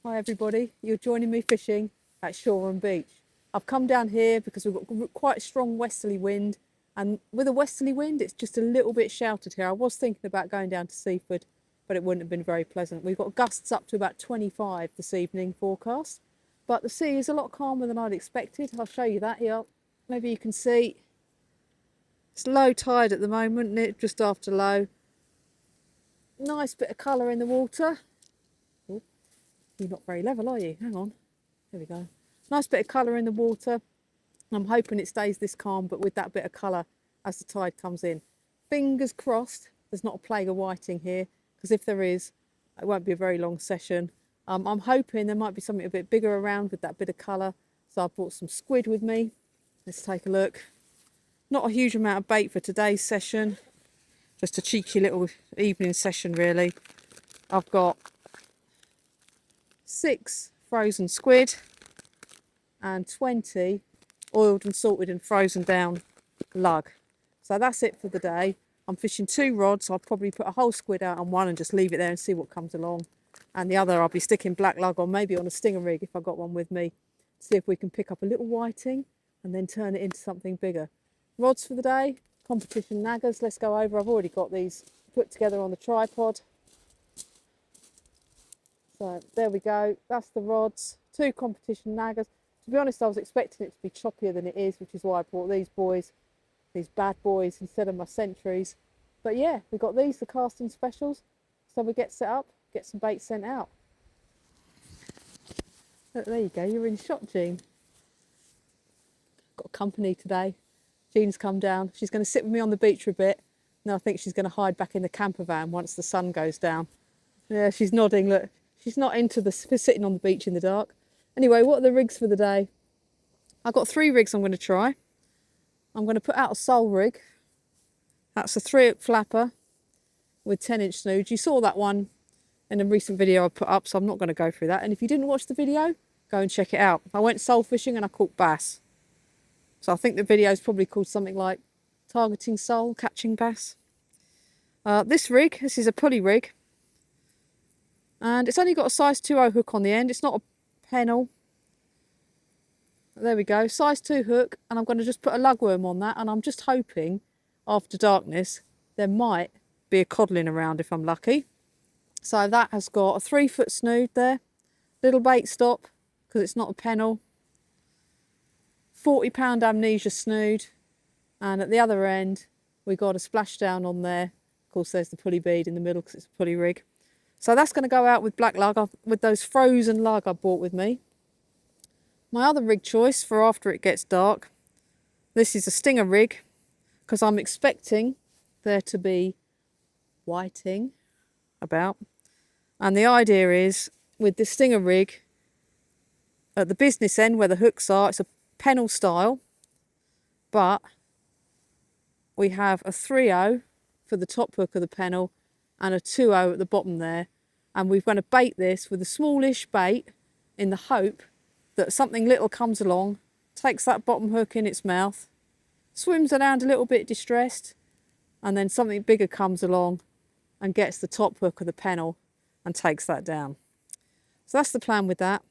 Hi everybody, you're joining me fishing at Shoreham Beach. I've come down here because we've got quite a strong westerly wind, and with a westerly wind it's just a little bit sheltered here. I was thinking about going down to Seaford, but it wouldn't have been very pleasant. We've got gusts up to about 25 this evening forecast, but the sea is a lot calmer than I'd expected. I'll show you that here. Maybe you can see it's low tide at the moment, just after low. Nice bit of colour in the water. You're not very level, are you? Hang on. There we go. Nice bit of colour in the water. I'm hoping it stays this calm, but with that bit of colour as the tide comes in. Fingers crossed there's not a plague of whiting here, because if there is, it won't be a very long session. I'm hoping there might be something a bit bigger around with that bit of colour. So I brought some squid with me. Let's take a look. Not a huge amount of bait for today's session. Just a cheeky little evening session, really. I've got 6 frozen squid and 20 oiled and salted and frozen down lug. So that's it for the day. I'm fishing 2 rods. I'll probably put a whole squid out on one and just leave it there and see what comes along. And the other I'll be sticking black lug on, maybe on a stinger rig if I've got one with me. See if we can pick up a little whiting and then turn it into something bigger. Rods for the day, competition naggers. Let's go over. I've already got these put together on the tripod. So there we go, that's the rods, 2 competition naggers. To be honest, I was expecting it to be choppier than it is, which is why I brought these boys, these bad boys, instead of my centuries. But yeah, we got these, the casting specials. So we get set up, get some bait sent out. Look, there you go, you're in shot, Jean. Got company today. Jean's come down. She's going to sit with me on the beach for a bit. Now I think she's going to hide back in the camper van once the sun goes down. Yeah, she's nodding, look. She's not into the sitting on the beach in the dark. Anyway, what are the rigs for the day? I've got 3 rigs I'm going to try. I'm going to put out a sole rig. That's a 3-hook flapper with 10-inch snoods. You saw that one in a recent video I put up, so I'm not going to go through that. And if you didn't watch the video, go and check it out. I went sole fishing and I caught bass. So I think the video is probably called something like Targeting Sole, Catching Bass. This is a pulley rig. And it's only got a size 2.0 hook on the end. It's not a pennel. There we go, size 2 hook, and I'm going to just put a lugworm on that, and I'm just hoping after darkness there might be a codling around if I'm lucky. So that has got a 3-foot snood there, little bait stop because it's not a pennel, 40-pound amnesia snood, and at the other end we got a splashdown on there. Of course there's the pulley bead in the middle because it's a pulley rig. So that's going to go out with black lug, with those frozen lug I bought with me. My other rig choice for after it gets dark, this is a stinger rig, because I'm expecting there to be whiting about. And the idea is, with this stinger rig, at the business end where the hooks are, it's a pennel style, but we have a 3.0 for the top hook of the pennel and a 2.0 at the bottom there, and we're going to bait this with a smallish bait in the hope that something little comes along, takes that bottom hook in its mouth, swims around a little bit distressed, and then something bigger comes along and gets the top hook of the pennel and takes that down. So that's the plan with that.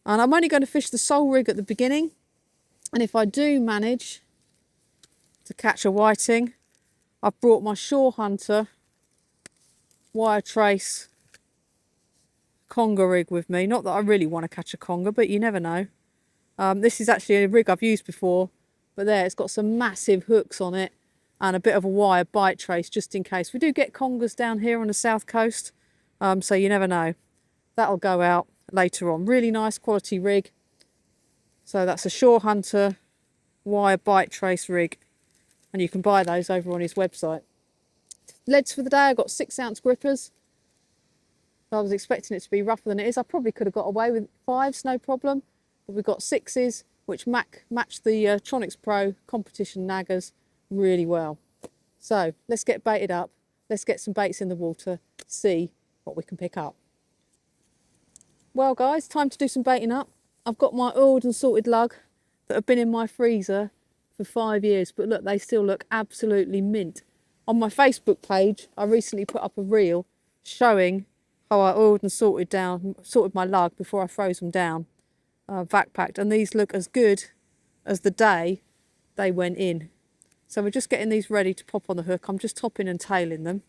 And I'm only going to fish the sole rig at the beginning, and if I do manage to catch a whiting, I've brought my Shore Hunter wire trace conger rig with me. Not that I really want to catch a conger, but you never know. This is actually a rig I've used before, but there, it's got some massive hooks on it and a bit of a wire bite trace just in case. We do get congers down here on the south coast, so you never know. That'll go out later on. Really nice quality rig. So that's a Shore Hunter wire bite trace rig, and you can buy those over on his website. Leads for the day, I've got 6-ounce grippers. I was expecting it to be rougher than it is. I probably could have got away with 5s, no problem. But we've got 6s, which match the Tronixpro competition naggers really well. So let's get baited up. Let's get some baits in the water, see what we can pick up. Well guys, time to do some baiting up. I've got my oiled and salted lug that have been in my freezer for 5 years, but look, they still look absolutely mint. On my Facebook page, I recently put up a reel showing Oh, I oiled and sorted my lug before I froze them down, vac packed, and these look as good as the day they went in. So we're just getting these ready to pop on the hook. I'm just topping and tailing them.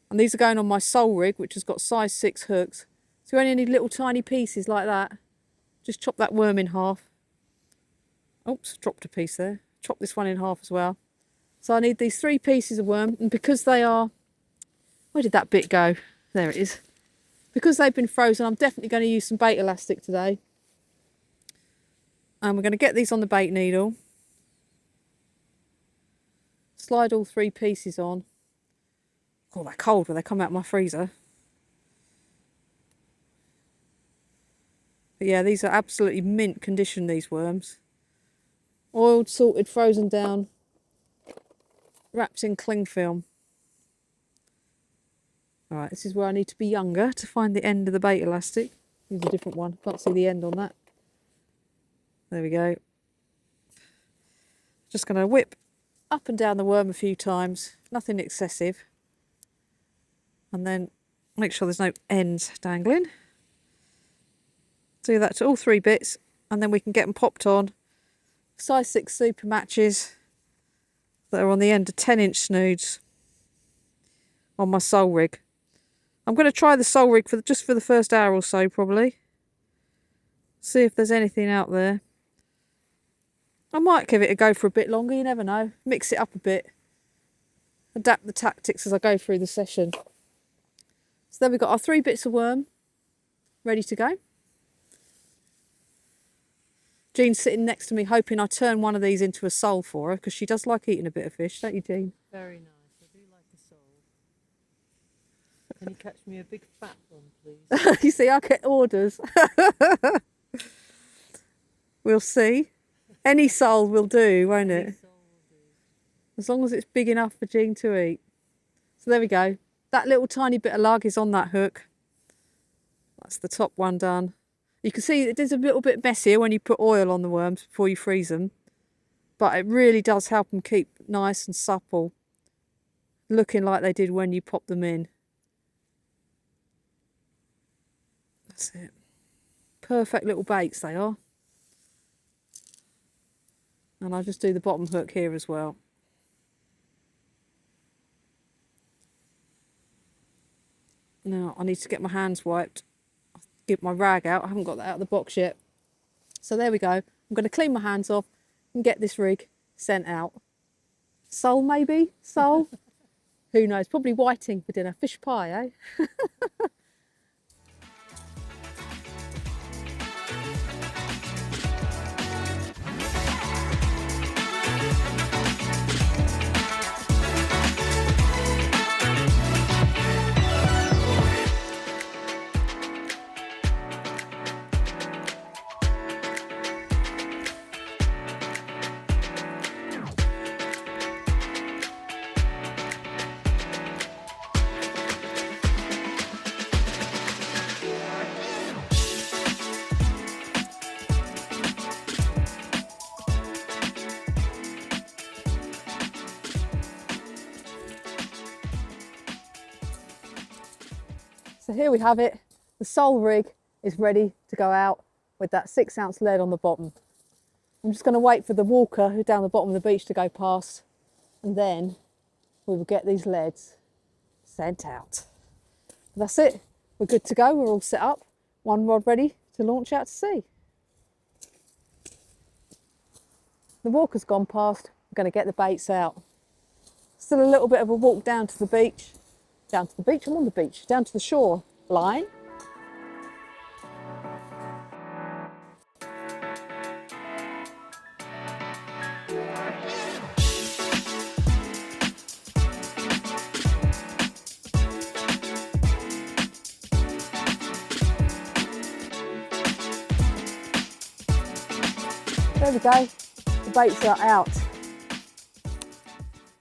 And these are going on my sole rig, which has got size 6 hooks. So you only need little tiny pieces like that. Just chop that worm in half. Oops, dropped a piece there. Chop this one in half as well. So I need these 3 pieces of worm, and because they are... Where did that bit go? There it is. Because they've been frozen, I'm definitely going to use some bait elastic today. And we're going to get these on the bait needle. Slide all 3 pieces on. Oh, they're cold when they come out of my freezer. But yeah, these are absolutely mint condition, these worms. Oiled, salted, frozen down, wrapped in cling film. Alright, this is where I need to be younger to find the end of the bait elastic. Use a different one, can't see the end on that. There we go. Just going to whip up and down the worm a few times, nothing excessive. And then make sure there's no ends dangling. Do that to all 3 bits, and then we can get them popped on. Size 6 Supermatches that are on the end of 10-inch snoods on my sole rig. I'm going to try the sole rig just for the first hour or so, probably. See if there's anything out there. I might give it a go for a bit longer, you never know. Mix it up a bit. Adapt the tactics as I go through the session. So there we've got our 3 bits of worm ready to go. Jean's sitting next to me hoping I turn one of these into a sole for her, because she does like eating a bit of fish, don't you, Jean? Very nice. I do like a sole. Can you catch me a big fat one, please? You see, I get orders. We'll see. Any sole will do, won't it? As long as it's big enough for Jean to eat. So there we go. That little tiny bit of lug is on that hook. That's the top one done. You can see it is a little bit messier when you put oil on the worms before you freeze them. But it really does help them keep nice and supple, looking like they did when you pop them in. That's it. Perfect little baits they are. And I'll just do the bottom hook here as well. Now I need to get my hands wiped. I'll get my rag out. I haven't got that out of the box yet. So there we go. I'm going to clean my hands off and get this rig sent out. Sole maybe? Sole? Who knows? Probably whiting for dinner. Fish pie, eh? So here we have it. The sole rig is ready to go out with that 6-ounce lead on the bottom. I'm just going to wait for the walker who's down the bottom of the beach to go past, and then we will get these leads sent out. That's it. We're good to go. We're all set up. One rod ready to launch out to sea. The walker's gone past. We're going to get the baits out. Still a little bit of a walk down to the beach. Down to the beach, I'm on the beach, down to the shore line. There we go, the baits are out.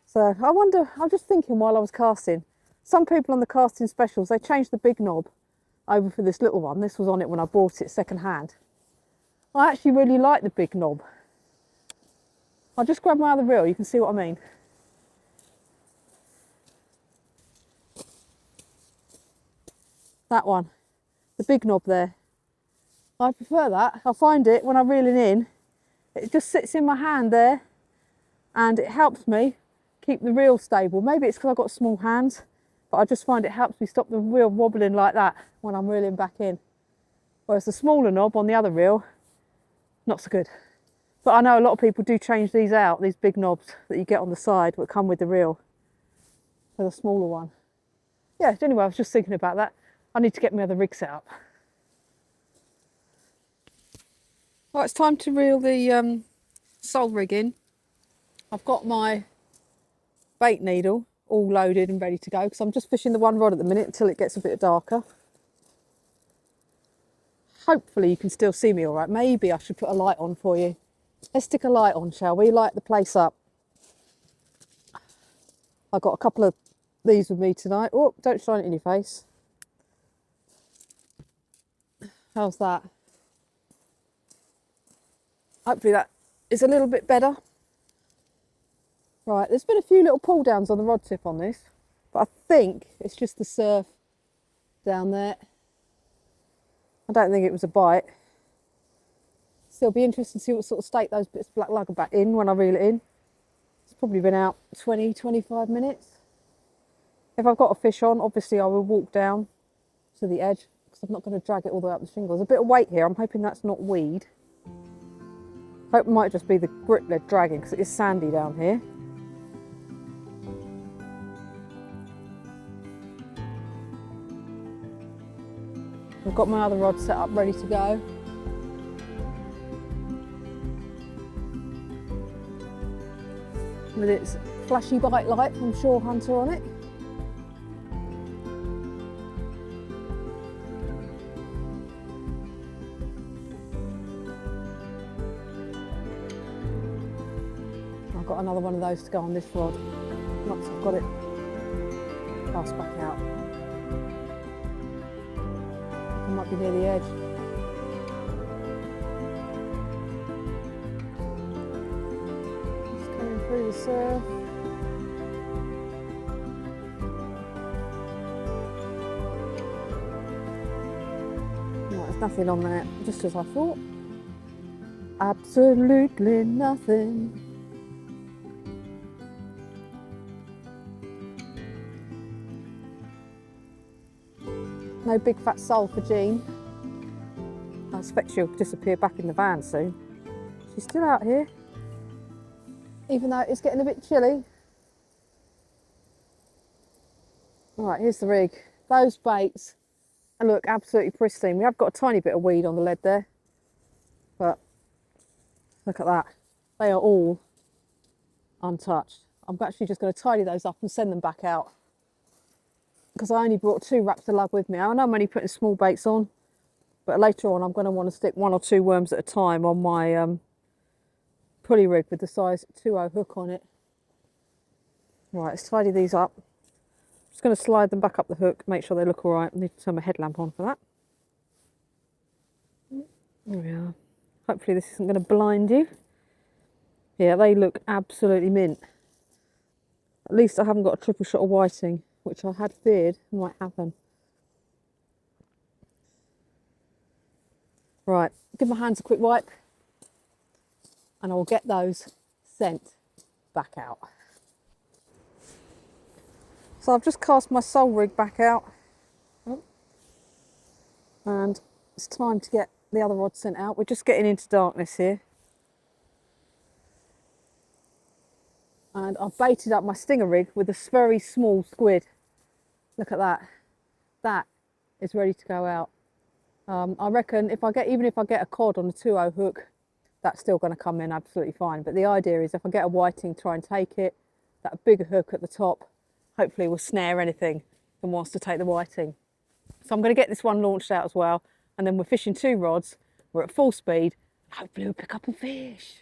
So I wonder, I'm just thinking while I was casting, some people on the casting specials, they changed the big knob over for this little one. This was on it when I bought it second hand. I actually really like the big knob. I'll just grab my other reel, you can see what I mean. That one, the big knob there. I prefer that. I find it when I'm reeling in, it just sits in my hand there and it helps me keep the reel stable. Maybe it's because I've got small hands, but I just find it helps me stop the reel wobbling like that when I'm reeling back in. Whereas the smaller knob on the other reel, not so good. But I know a lot of people do change these out, these big knobs that you get on the side that come with the reel, for the smaller one. Yeah, anyway, I was just thinking about that. I need to get my other rig set up. Right, it's time to reel the sole rig in. I've got my bait needle all loaded and ready to go because I'm just fishing the one rod at the minute until it gets a bit darker. Hopefully you can still see me all right. Maybe I should put a light on for you. Let's stick a light on, shall we? Light the place up. I've got a couple of these with me tonight. Oh, don't shine it in your face. How's that? Hopefully that is a little bit better. Right, there's been a few little pull downs on the rod tip on this, but I think it's just the surf down there. I don't think it was a bite. Still be interested to see what sort of state those bits of black lug are back in when I reel it in. It's probably been out 20, 25 minutes. If I've got a fish on, obviously I will walk down to the edge because I'm not going to drag it all the way up the shingle. There's a bit of weight here. I'm hoping that's not weed. Hope it might just be the grip lead dragging because it is sandy down here. I've got my other rod set up ready to go. With its flashy bite light from Shore Hunter on it. I've got another one of those to go on this rod once I've got it cast back out. I might be near the edge. Just coming through the surf. Right, there's nothing on there, just as I thought. Absolutely nothing. No big fat sole for Jean. I expect she'll disappear back in the van soon. She's still out here, even though it's getting a bit chilly. Right, here's the rig. Those baits look absolutely pristine. We have got a tiny bit of weed on the lead there, but look at that. They are all untouched. I'm actually just going to tidy those up and send them back out, because I only brought 2 wraps of lug with me. I know I'm only putting small baits on, but later on I'm going to want to stick 1 or 2 worms at a time on my pulley rig with the size 2.0 hook on it. Right, let's tidy these up. Just going to slide them back up the hook, make sure they look all right. I need to turn my headlamp on for that. There we are. Hopefully this isn't going to blind you. Yeah, they look absolutely mint. At least I haven't got a triple shot of whiting, which I had feared might happen. Right, give my hands a quick wipe and I'll get those sent back out. So I've just cast my sole rig back out and it's time to get the other rod sent out. We're just getting into darkness here. And I've baited up my stinger rig with a very small squid. Look at that. That is ready to go out. I reckon even if I get a cod on a 2.0 hook, that's still going to come in absolutely fine. But the idea is if I get a whiting, try and take it, that bigger hook at the top, hopefully will snare anything that wants to take the whiting. So I'm going to get this one launched out as well. And then we're fishing 2 rods. We're at full speed. Hopefully we'll pick up a fish.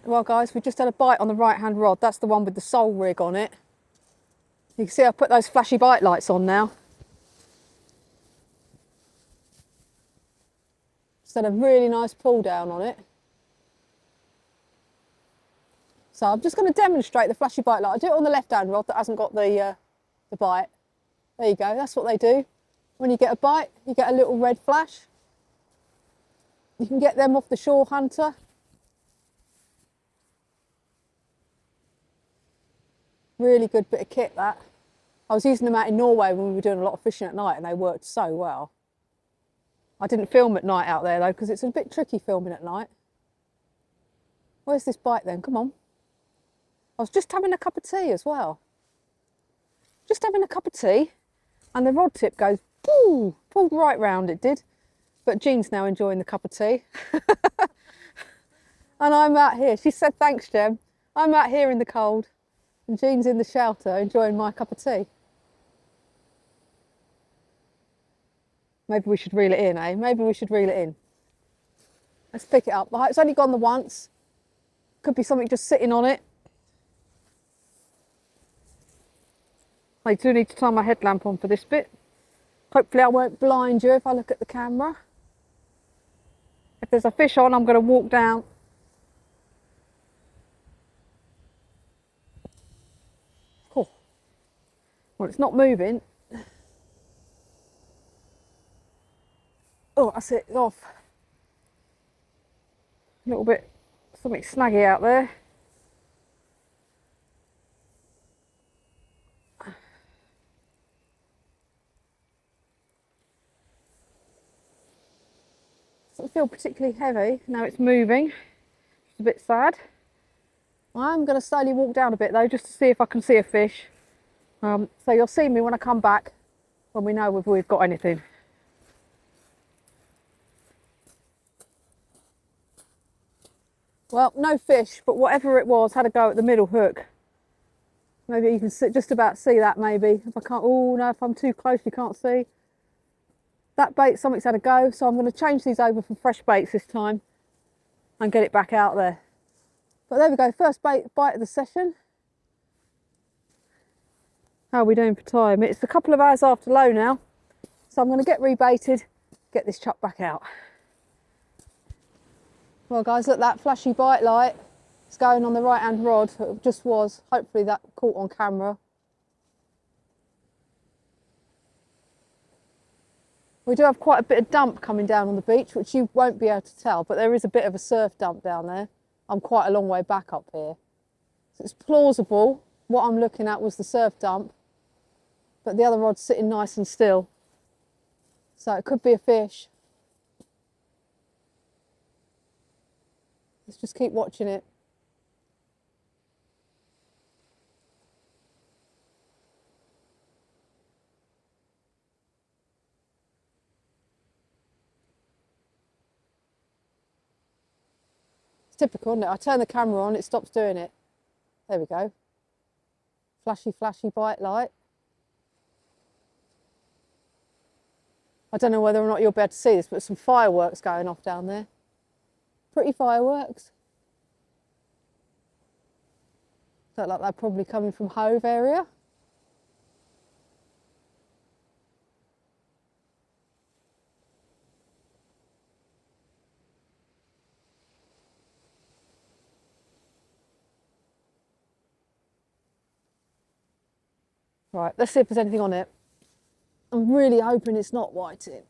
Well guys, we just had a bite on the right hand rod. That's the one with the sole rig on it. You can see I've put those flashy bite lights on now. Just had a really nice pull down on it. So I'm just going to demonstrate the flashy bite light. I'll do it on the left hand rod that hasn't got the bite. There you go, that's what they do. When you get a bite, you get a little red flash. You can get them off the Shore Hunter. Really good bit of kit, that. I was using them out in Norway when we were doing a lot of fishing at night, and they worked so well. I didn't film at night out there though, because it's a bit tricky filming at night. Where's this bite then? Come on. I was just having a cup of tea as well. Just having a cup of tea, and the rod tip goes, pooh, pulled right round, it did. But Jean's now enjoying the cup of tea. And I'm out here. She said, thanks, Jem. I'm out here in the cold, and Jean's in the shelter enjoying my cup of tea. Maybe we should reel it in, eh? Maybe we should reel it in. Let's pick it up. It's only gone the once. Could be something just sitting on it. I do need to turn my headlamp on for this bit. Hopefully I won't blind you if I look at the camera. If there's a fish on, I'm going to walk down. Oh. Well, it's not moving. Oh, that's it, it's off. A little bit, something snaggy out there. Doesn't feel particularly heavy. Now it's moving. It's a bit sad. I'm going to slowly walk down a bit though, just to see if I can see a fish. So you'll see me when I come back, when we know if we've got anything. Well, no fish, but whatever it was had a go at the middle hook. Maybe you can just about see that maybe. If I can't, oh no, if I'm too close you can't see. That bait, something's had a go, so I'm going to change these over for fresh baits this time and get it back out there. But there we go, first bite of the session. How are we doing for time? It's a couple of hours after low now, so I'm going to get rebaited, get this chuck back out. Well guys, look, that flashy bite light is going on the right hand rod. It just was. Hopefully that caught on camera. We do have quite a bit of dump coming down on the beach, which you won't be able to tell, but there is a bit of a surf dump down there. I'm quite a long way back up here. So it's plausible. What I'm looking at was the surf dump, but the other rod's sitting nice and still. So it could be a fish. Let's just keep watching it. It's typical, isn't it? I turn the camera on, it stops doing it. There we go. Flashy, flashy bite light. I don't know whether or not you'll be able to see this, but some fireworks going off down there. Pretty fireworks. Look like they're probably coming from Hove area. Right, let's see if there's anything on it. I'm really hoping it's not whiting.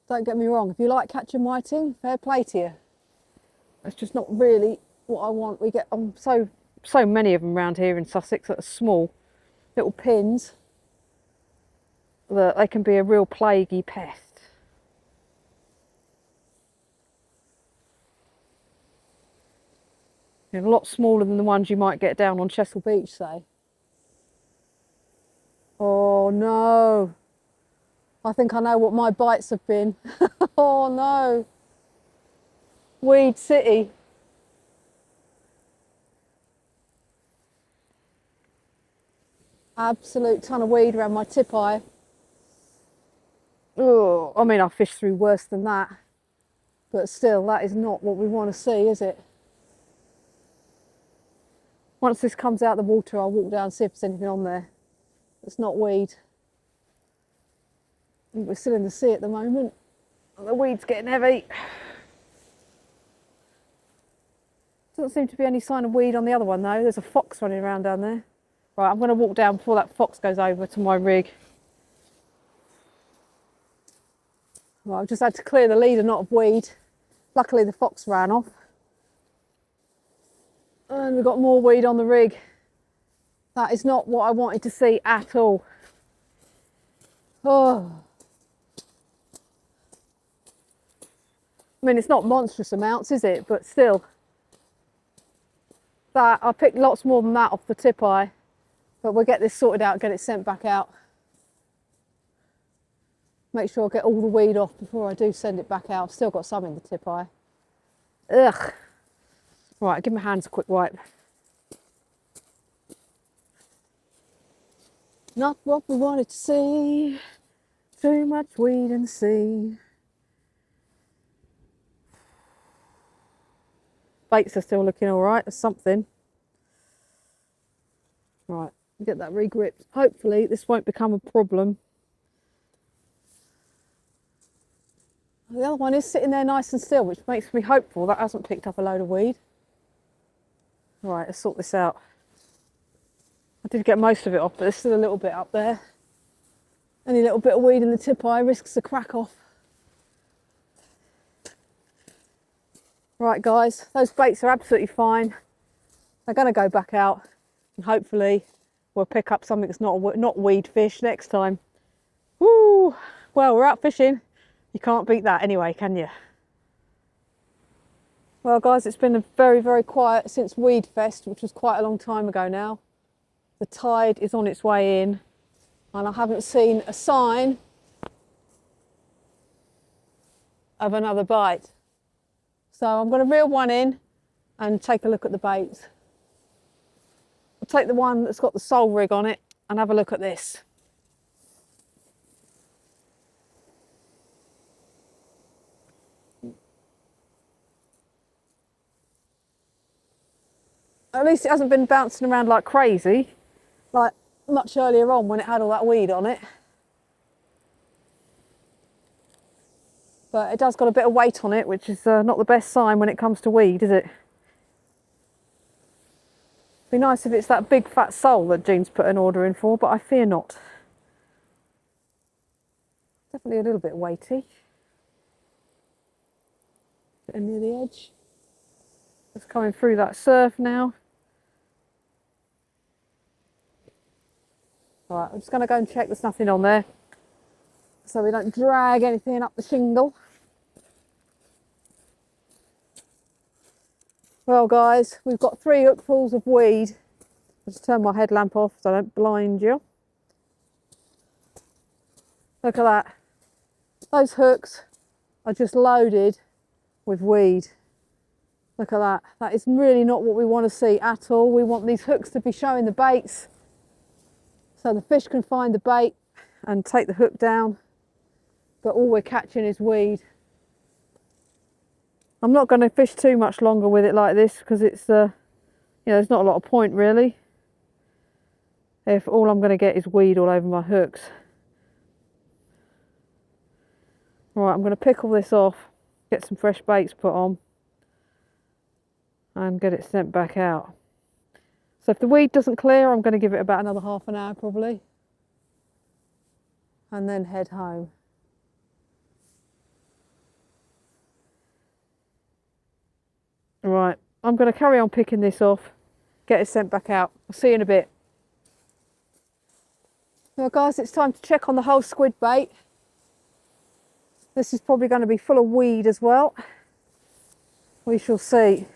Don't get me wrong, if you like catching whiting, fair play to you. It's just not really what I want. We get so many of them around here in Sussex that are small little pins that they can be a real plaguey pest. They're a lot smaller than the ones you might get down on Chesil Beach, say. Oh no. I think I know what my bites have been. Oh no. Weed City. Absolute ton of weed around my tip eye. Oh, I mean, I've fished through worse than that. But still, that is not what we want to see, is it? Once this comes out of the water, I'll walk down and see if there's anything on there. It's not weed. We're still in the sea at the moment. The weed's getting heavy. Doesn't seem to be any sign of weed on the other one though. There's a fox running around down there. Right, I'm going to walk down before that fox goes over to my rig. Right, I've just had to clear the leader knot of weed. Luckily the fox ran off. And we've got more weed on the rig. That is not what I wanted to see at all. Oh. I mean, it's not monstrous amounts, is it? But still. That, I picked lots more than that off the tip eye. But we'll get this sorted out and get it sent back out. Make sure I get all the weed off before I do send it back out. I've still got some in the tip eye. Ugh. Right, give my hands a quick wipe. Not what we wanted to see. Too much weed in the sea. Baits are still looking all right. There's something. Right, get that regripped. Hopefully this won't become a problem. The other one is sitting there nice and still, which makes me hopeful that hasn't picked up a load of weed. Right, let's sort this out. I did get most of it off, but there's still a little bit up there. Any little bit of weed in the tip eye risks a crack off. Right guys, those baits are absolutely fine. They're going to go back out and hopefully we'll pick up something that's not weed fish next time. Woo! Well, we're out fishing. You can't beat that anyway, can you? Well guys, it's been very, very quiet since Weed Fest, which was quite a long time ago now. The tide is on its way in and I haven't seen a sign of another bite. So I'm going to reel one in and take a look at the baits. I'll take the one that's got the sole rig on it and have a look at this. At least it hasn't been bouncing around like crazy, like much earlier on when it had all that weed on it. But it does got a bit of weight on it, which is not the best sign when it comes to weed, is it? Be nice if it's that big fat sole that Jean's put an order in for, but I fear not. Definitely a little bit weighty. Getting near the edge. It's coming through that surf now. Alright, I'm just going to go and check there's nothing on there, so we don't drag anything up the shingle. Well guys, we've got 3 hookfuls of weed. I'll just turn my headlamp off so I don't blind you. Look at that. Those hooks are just loaded with weed. Look at that. That is really not what we want to see at all. We want these hooks to be showing the baits so the fish can find the bait and take the hook down. But all we're catching is weed. I'm not going to fish too much longer with it like this because it's, you know, there's not a lot of point really if all I'm going to get is weed all over my hooks. Right, I'm going to pick all this off, get some fresh baits put on and get it sent back out. So if the weed doesn't clear, I'm going to give it about another half an hour probably and then head home. Right, I'm going to carry on picking this off, get it sent back out. I'll see you in a bit. Well guys, it's time to check on the whole squid bait. This is probably going to be full of weed as well. We shall see.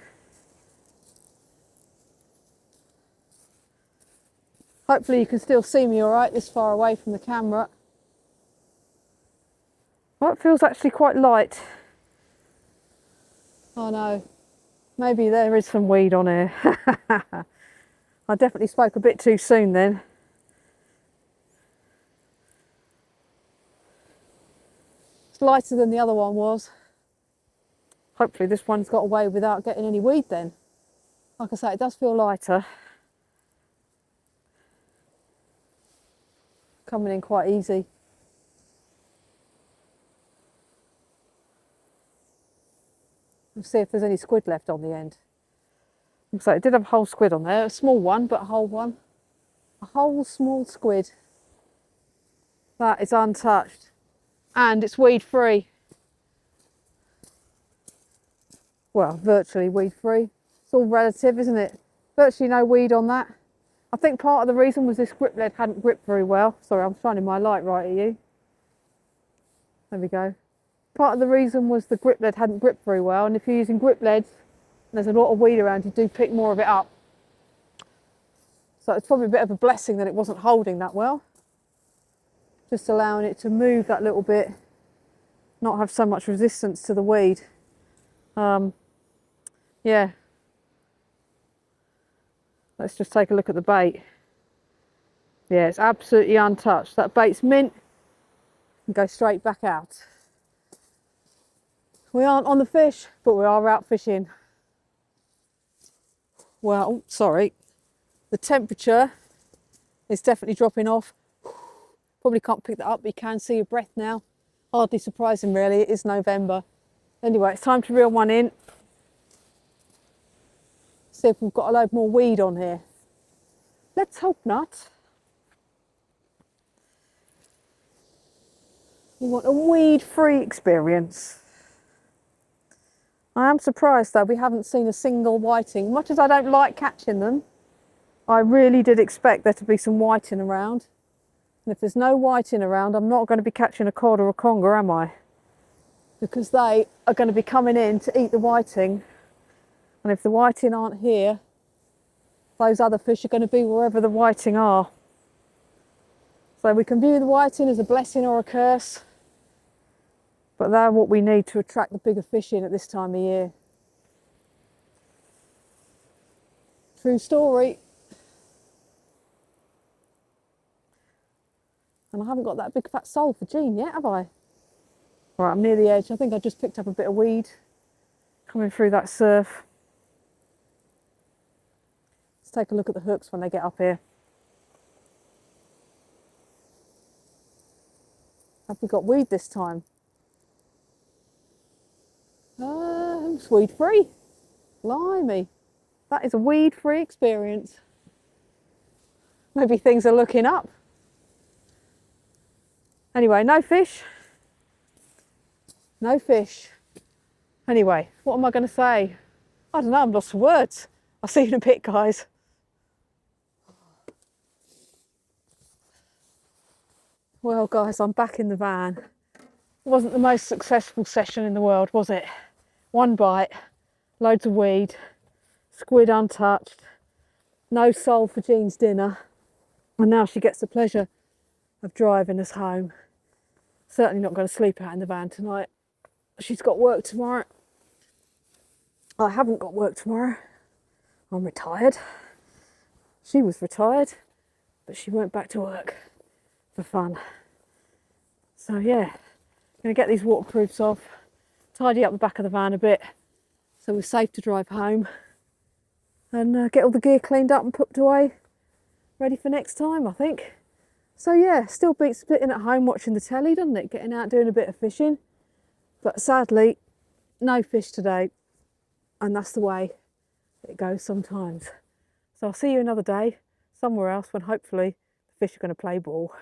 Hopefully you can still see me all right this far away from the camera. Well, it feels actually quite light. Oh no. Maybe there is some weed on here. I definitely spoke a bit too soon then. It's lighter than the other one was. Hopefully this one's got away without getting any weed then. Like I say, it does feel lighter. Coming in quite easy. Let's see if there's any squid left on the end. So it did have a whole squid on there, a small one, but a whole one. A whole small squid. That is untouched. And it's weed free. Well, virtually weed free. It's all relative, isn't it? Virtually no weed on that. I think part of the reason was this grip lead hadn't gripped very well. Sorry, I'm shining my light right at you. There we go. Part of the reason was the grip lead hadn't gripped very well, and if you're using grip leads and there's a lot of weed around, you do pick more of it up. So it's probably a bit of a blessing that it wasn't holding that well. Just allowing it to move that little bit, not have so much resistance to the weed. Yeah. Let's just take a look at the bait. Yeah, it's absolutely untouched. That bait's mint and go straight back out. We aren't on the fish, but we are out fishing. Well, sorry. The temperature is definitely dropping off. Probably can't pick that up, but you can see your breath now. Hardly surprising really, it is November. Anyway, it's time to reel one in. See if we've got a load more weed on here. Let's hope not. We want a weed-free experience. I am surprised though, we haven't seen a single whiting. Much as I don't like catching them, I really did expect there to be some whiting around. And if there's no whiting around, I'm not going to be catching a cod or a conger, am I? Because they are going to be coming in to eat the whiting. And if the whiting aren't here, those other fish are going to be wherever the whiting are. So we can view the whiting as a blessing or a curse, but they're what we need to attract the bigger fish in at this time of year. True story. And I haven't got that big fat sole for Jean yet, have I? Right, I'm near the edge. I think I just picked up a bit of weed coming through that surf. Let's take a look at the hooks when they get up here. Have we got weed this time? It's weed free. Blimey. That is a weed free experience. Maybe things are looking up. Anyway, no fish. No fish. Anyway, what am I going to say? I don't know, I'm lost for words. I'll see you in a bit, guys. Well, guys, I'm back in the van. It wasn't the most successful session in the world, was it? One bite, loads of weed, squid untouched, no sole for Jean's dinner, and now she gets the pleasure of driving us home. Certainly not going to sleep out in the van tonight. She's got work tomorrow. I haven't got work tomorrow. I'm retired. She was retired, but she went back to work for fun. So yeah, going to get these waterproofs off, tidy up the back of the van a bit so we're safe to drive home, and get all the gear cleaned up and put away, ready for next time, I think. So yeah, still beats splitting at home watching the telly, doesn't it? Getting out doing a bit of fishing. But sadly, no fish today. And that's the way it goes sometimes. So I'll see you another day, somewhere else, when hopefully the fish are going to play ball.